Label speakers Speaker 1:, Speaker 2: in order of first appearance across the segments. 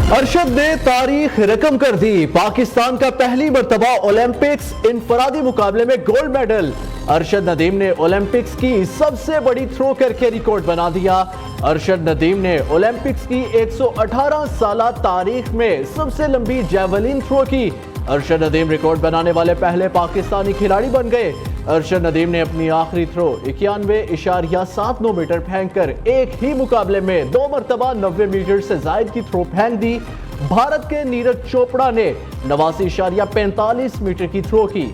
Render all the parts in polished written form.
Speaker 1: अरशद ने तारीख रकम कर दी। पाकिस्तान का पहली मर्तबा ओलंपिक्स इनफरादी मुकाबले में गोल्ड मेडल। अरशद नदीम ने ओलंपिक्स की सबसे बड़ी थ्रो करके रिकॉर्ड बना दिया। अरशद नदीम ने ओलंपिक्स की 118 साला तारीख में सबसे लंबी जैवलिन थ्रो की। अरशद नदीम रिकॉर्ड बनाने वाले पहले पाकिस्तानी खिलाड़ी बन गए। अरशद नदीम ने अपनी आखिरी थ्रो 91.79 मीटर फेंक कर एक ही मुकाबले में 2 मरतबा 90 मीटर से जायद की थ्रो फेंक दी। भारत के नीरज चोपड़ा ने 89.45 मीटर की थ्रो की।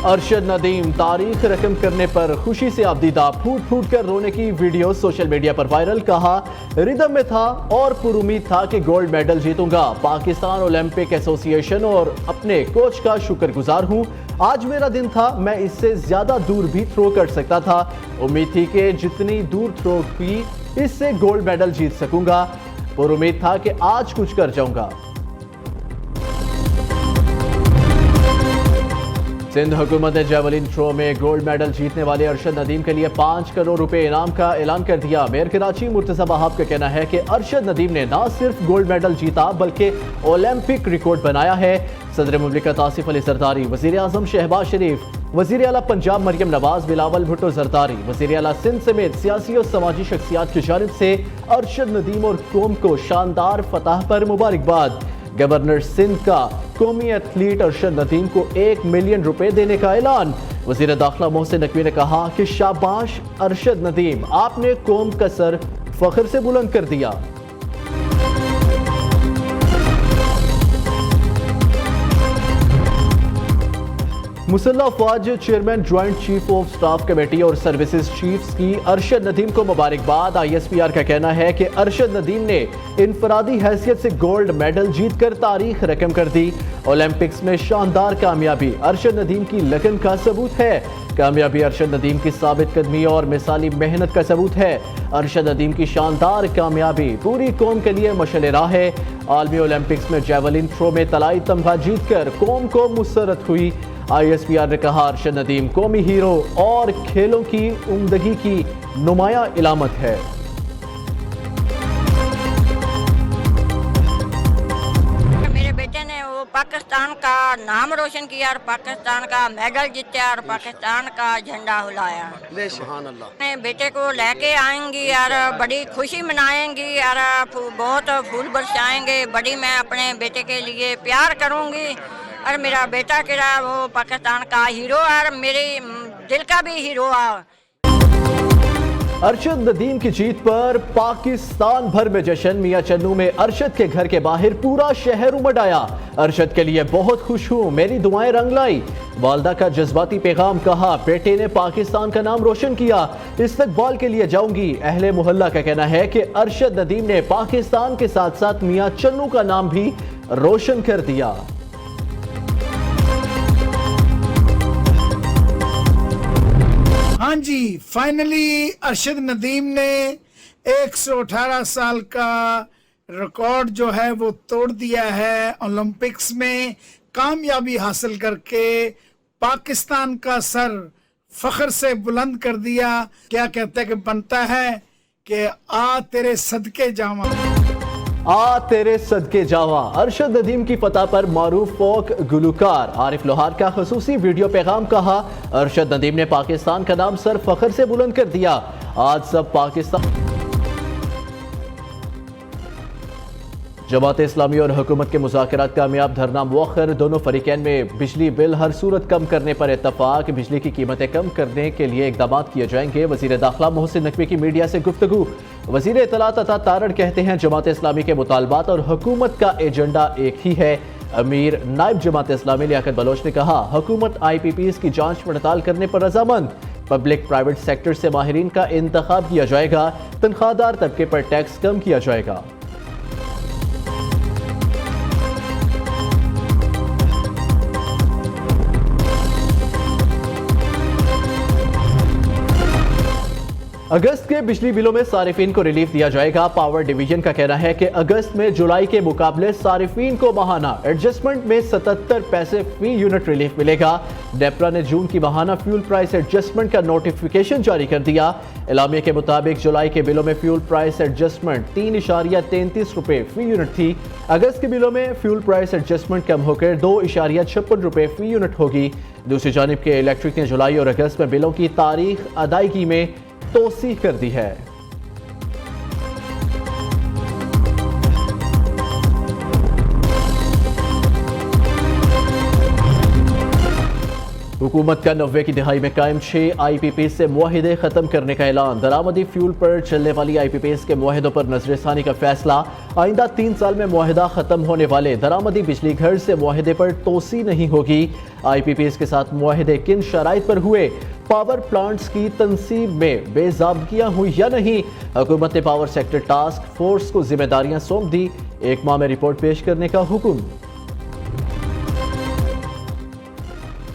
Speaker 1: अरशद नदीम तारीख रकम करने पर खुशी से आबदीदा, फूट फूट कर रोने की वीडियो सोशल मीडिया पर वायरल। कहा, रिदम में था और पुरुमीद था कि गोल्ड मेडल जीतूंगा। पाकिस्तान ओलंपिक एसोसिएशन और अपने कोच का शुक्रगुजार हूं। आज मेरा दिन था, मैं इससे ज्यादा दूर भी थ्रो कर सकता था। उम्मीद थी कि जितनी दूर थ्रो की इससे गोल्ड मेडल जीत सकूंगा। पुरुमीद था कि आज कुछ कर जाऊंगा। सिंध हुकूमत ने जैवलिन थ्रो में गोल्ड मेडल जीतने वाले अरशद नदीम के लिए 5 करोड़ रुपए इनाम का ऐलान कर दिया। मेयर कराची मुर्तज़ा वहाब का कहना है कि अरशद नदीम ने न सिर्फ गोल्ड मेडल जीता बल्कि ओलंपिक रिकॉर्ड बनाया है। सदर मुमलिकत आसिफ अली जरदारी, वज़ीर आज़म शहबाज शरीफ, वज़ीर आला पंजाब मरियम नवाज, बिलावल भुट्टो जरदारी, वज़ीर आला सिंध समेत सियासी और समाजी शख्सियात की जानिब से अरशद नदीम और कौम को शानदार फतह पर मुबारकबाद। गवर्नर सिंध का कौमी एथलीट अरशद नदीम को 1 मिलियन रुपए देने का ऐलान। वज़ीर दाखिला मोहसिन नकवी ने कहा कि शाबाश अरशद नदीम, आपने कौम का सर फख्र से बुलंद कर दिया। मुसल्लह अफवाज chairman joint chief of staff committee और सर्विसेज चीफ्स की अरशद नदीम को मुबारकबाद। ISPR का कहना है कि अरशद नदीम ने इनफरादी हैसियत से गोल्ड मेडल जीतकर तारीख रकम कर दी। ओलंपिक्स में शानदार कामयाबी अरशद नदीम की लगन का सबूत है। कामयाबी अरशद नदीम की साबित कदमी और मिसाली मेहनत का सबूत है। अरशद नदीम की शानदार कामयाबी पूरी कौम के लिए मशअल राह है। आलमी ओलंपिक्स में जैवलिन थ्रो में तलाई तमगा जीतकर कौम को मुसर्रत हुई। ISPR ने कहा, अरशद नदीम कौमी हीरो और खेलों की उम्दगी की नुमाया इलामत है।
Speaker 2: मेरे बेटे ने वो पाकिस्तान का नाम रोशन किया और पाकिस्तान का मेडल जीता और पाकिस्तान का झंडा हिलाया। अपने बेटे को लेके आएंगी और बड़ी खुशी मनाएंगी और बहुत फूल बरसाएंगे। बड़ी मैं अपने बेटे के लिए प्यार करूंगी और मेरा बेटा केड़ा वो पाकिस्तान का हीरो और मेरे दिल का भी हीरो है।
Speaker 1: अरशद नदीम की जीत पर पाकिस्तान भर में जश्न। मियां चन्नू में अरशद के घर के बाहर पूरा शहर उमड़ आया। अरशद के लिए बहुत खुश हूं, मेरी दुआएं रंग लाई। वालदा का जज्बाती पैगाम। कहा, बेटे ने पाकिस्तान का नाम रोशन किया, इस्तकबाल के लिए जाऊंगी। अहले मोहल्ला का कहना है कि अरशद नदीम ने पाकिस्तान के साथ साथ मियां चन्नू का नाम भी रोशन कर दिया।
Speaker 3: हाँ जी, फाइनली अरशद नदीम ने 118 साल का रिकॉर्ड जो है वो तोड़ दिया है। ओलंपिक्स में कामयाबी हासिल करके पाकिस्तान का सर फख्र से बुलंद कर दिया। क्या कहते हैं कि बनता है कि आ तेरे सदके जावा,
Speaker 1: आ तेरे सदके जावा। अरशद नदीम की फतह पर मारूफ फोक गुलकार आरिफ लोहार का खसूसी वीडियो पैगाम। कहा, अरशद नदीम ने पाकिस्तान का नाम सर फख्र से बुलंद कर दिया। आज सब पाकिस्तान। जमात इस्लामी और हुकूमत के मुज़ाकरात कामयाब, धरना मुअख्खर। दोनों फरीकैन में बिजली बिल हर सूरत कम करने पर इत्तफाक। बिजली की कीमतें कम करने के लिए इक़दाम किए जाएंगे। वज़ीर दाखिला मोहसिन नकवी की मीडिया से गुफ्तगू। वज़ीर इत्तलात अता तारड़ कहते हैं, जमात इस्लामी के मुतालबात और हुकूमत का एजेंडा एक ही है। अमीर नायब जमात इस्लामी लियाकत बलोच ने कहा, हुकूमत IPPs की जांच पड़ताल करने पर रजामंद। पब्लिक प्राइवेट सेक्टर से माहिरीन का इंतखाब किया जाएगा। तनख्वाहदार तबके पर टैक्स कम किया जाएगा। अगस्त के बिजली बिलों में सारिफीन को रिलीफ दिया जाएगा। पावर डिवीजन का कहना है कि अगस्त में जुलाई के मुकाबले सारिफीन को माहाना एडजस्टमेंट में 77 पैसे फी यूनिट रिलीफ मिलेगा। नेपरा ने जून की माहाना फ्यूल प्राइस एडजस्टमेंट का नोटिफिकेशन जारी कर दिया। एलामिया के मुताबिक जुलाई के बिलों में फ्यूल प्राइस एडजस्टमेंट 3.33 रुपए फी यूनिट थी। अगस्त के बिलों में फ्यूल प्राइस एडजस्टमेंट कम होकर 2.56 रुपए फी यूनिट होगी। दूसरी जानिब के इलेक्ट्रिक ने जुलाई और अगस्त में बिलों की तारीख अदायगी में तोसी कर दी है। हुकूमत का 90 की दिहाई में कायम 6 IPP से मुआहिदे खत्म करने का ऐलान। दरामदी फ्यूल पर चलने वाली IPPs के मुआहिदों पर नजरसानी का फैसला। आइंदा 3 साल में मुआहिदा खत्म होने वाले दरामदी बिजली घर से मुआहिदे पर तोसी नहीं होगी। IPPs के साथ मुआहिदे किन शराइत पर हुए, पावर प्लांट्स की तंसीब में बेज़ाबगियां हुई या नहीं, हुकूमत ने पावर सेक्टर टास्क फोर्स को जिम्मेदारियां सौंप दी। 1 माह में रिपोर्ट पेश करने का हुक्म।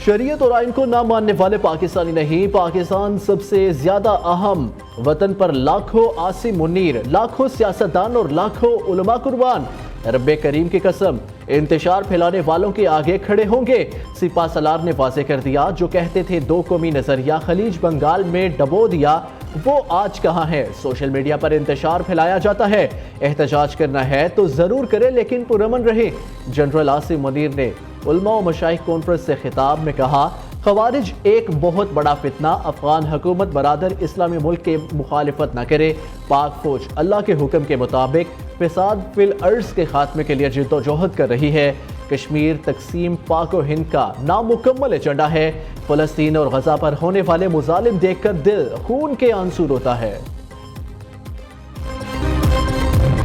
Speaker 1: शरीयत और आइन को ना मानने वाले पाकिस्तानी नहीं, पाकिस्तान सबसे ज्यादा अहम। वतन पर लाखों आसिम मुनीर, लाखों सियासतदान और लाखों उलमा कुर्बान। रब्बे करीम की कसम, इंतशार फैलाने वालों के आगे खड़े होंगे। सिपा सलार ने वाज़ेह कर दिया, जो कहते थे 2 कौमी नजरिया खलीज बंगाल में डबो दिया, वो आज कहाँ है। सोशल मीडिया पर इंतशार फैलाया जाता है। एहतजाज करना है तो जरूर करे, लेकिन पुरअमन रहे। जनरल आसिम मुनीर ने उलमा व मशाइख कॉन्फ्रेंस से खिताब में कहा, खवारिज एक बहुत बड़ा फितना, अफगान हुकूमत बरादर इस्लामी मुल्क के मुखालिफत न करे। पाक फौज अल्लाह के हुक्म के मुताबिक फिसाद फिल अर्ज के खात्मे के लिए जिद्दोजहद कर रही है। कश्मीर तकसीम पाक और हिंद का नामुकम्मल एजेंडा है। फलस्तीन और गजा पर होने वाले मुजालिम देखकर दिल खून के आंसू रोता है।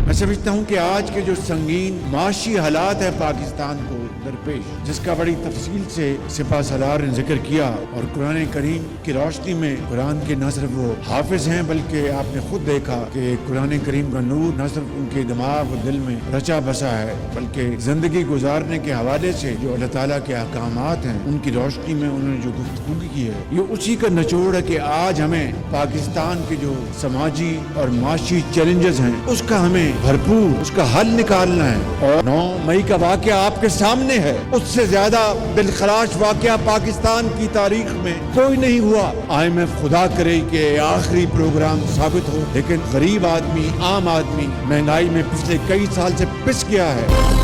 Speaker 4: मैं समझता हूँ कि आज के जो संगीन माशी हालात है पाकिस्तान को दरपेश, जिसका बड़ी तफसील से सिपा सलार ने जिक्र किया, और कुरान करीम की रोशनी में कुरान के न सिर्फ वो हाफिज हैं, बल्कि आपने खुद देखा कि कुरान करीम का नूर न सिर्फ उनके दिमाग और दिल में रचा बसा है, बल्कि जिंदगी गुजारने के हवाले से जो अल्लाह ताला के अहकामात हैं उनकी रोशनी में उन्होंने जो गुफ्तगू की है, ये उसी का निचोड़ है कि आज हमें पाकिस्तान के जो समाजी और माशी चैलेंजेस हैं उसका हमें भरपूर उसका हल निकालना है। और 9 मई का वाकया आपके सामने है, उससे ज्यादा दिलखराश वाकया पाकिस्तान की तारीख में कोई नहीं हुआ। IMF खुदा करे कि आखिरी प्रोग्राम साबित हो, लेकिन गरीब आदमी, आम आदमी महंगाई में पिछले कई साल से पिस गया है।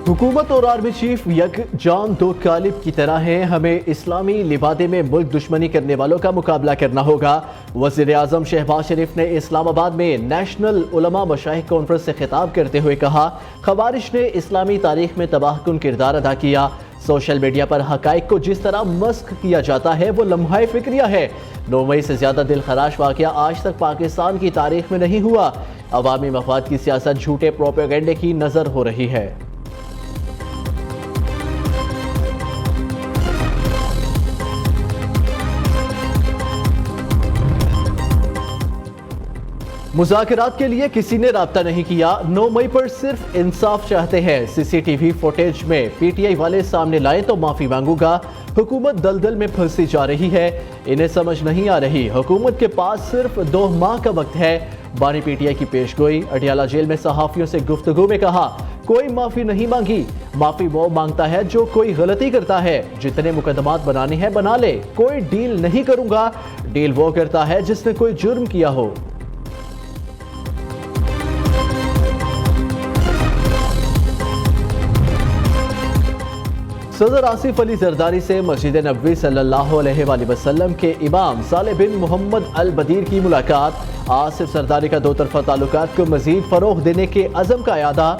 Speaker 1: हुकूमत और आर्मी चीफ यकजान दो कालिब की तरह हैं। हमें इस्लामी लिबादे में मुल्क दुश्मनी करने वालों का मुकाबला करना होगा। वज़ीर आज़म शहबाज शरीफ ने इस्लामाबाद में नेशनल उलमा मशाइख कॉन्फ्रेंस से खिताब करते हुए कहा, खवारिज ने इस्लामी तारीख में तबाहकुन किरदार अदा किया। सोशल मीडिया पर हकाइक को जिस तरह मस्ख किया जाता है वो लम्हा फिक्रिया है। 9 मई से ज्यादा दिलखराश वाकया आज तक पाकिस्तान की तारीख में नहीं हुआ। अवामी मफाद की सियासत झूठे प्रोपेगेंडे की नजर हो रही है। मुज़ाकरात के लिए किसी ने राब्ता नहीं किया। 9 मई पर सिर्फ इंसाफ चाहते हैं। CCTV फुटेज में PTI वाले सामने लाए तो माफी मांगूंगा। हुकूमत दलदल में फंसी जा रही है, इन्हें समझ नहीं आ रही। हुकूमत के पास सिर्फ 2 माह का वक्त है। बानी PTI की पेशगोई। अडियाला जेल में सहाफियों से गुफ्तगू में कहा, कोई माफी नहीं मांगी। माफी वो मांगता है जो कोई गलती करता है। जितने मुकदमात बनाने हैं बना ले, कोई डील नहीं करूंगा। डील वो करता है जिसने कोई जुर्म किया हो। सदर आसिफ अली जरदारी से मस्जिद नबवी सल्लल्लाहु अलैहि वसल्लम के इमाम साले बिन मोहम्मद अल बदीर की मुलाकात। आसिफ जरदारी का 2 तरफा ताल्लुकात को मजीद फरोग देने के अज़म का यादा।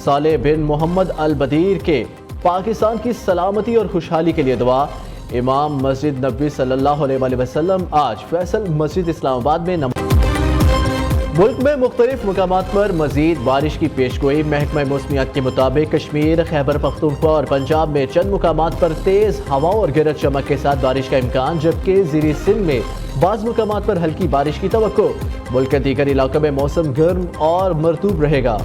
Speaker 1: साले बिन मोहम्मद अल बदीर के पाकिस्तान की सलामती और खुशहाली के लिए दुआ। इमाम मस्जिद नबवी सल्लल्लाहु अलैहि वसल्लम आज फैसल मस्जिद इस्लामाबाद में मुल्क में मुख्तलिफ मुकामात पर मजीद बारिश की पेशगोई। महकमा मौसमियात के मुताबिक कश्मीर, खैबर पख्तूनख्वा और पंजाब में चंद मुकामात पर तेज हवाओं और गरज चमक के साथ बारिश का इम्कान, जबकि ज़ीरी सिंध में बाज़ मुकामात पर हल्की बारिश की तवक्को। मुल्क के दीगर इलाकों में मौसम गर्म और मरतूब रहेगा।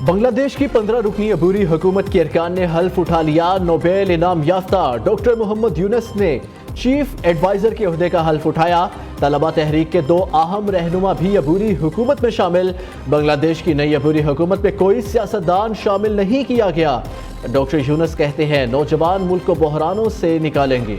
Speaker 1: बांग्लादेश की 15 रुकनी अबूरी हुकूमत के अरकान ने हल्फ उठा लिया। नोबेल इनाम याफ्ता डॉक्टर मोहम्मद यूनुस ने चीफ एडवाइजर के ओहदे का हल्फ उठाया। तलबा तहरीक के 2 अहम रहनुमा भी अबूरी हुकूमत में शामिल। बांग्लादेश की नई अबूरी हुकूमत में कोई सियासतदान शामिल नहीं किया गया। डॉक्टर यूनुस कहते हैं नौजवान मुल्क को बहरानों से निकालेंगे।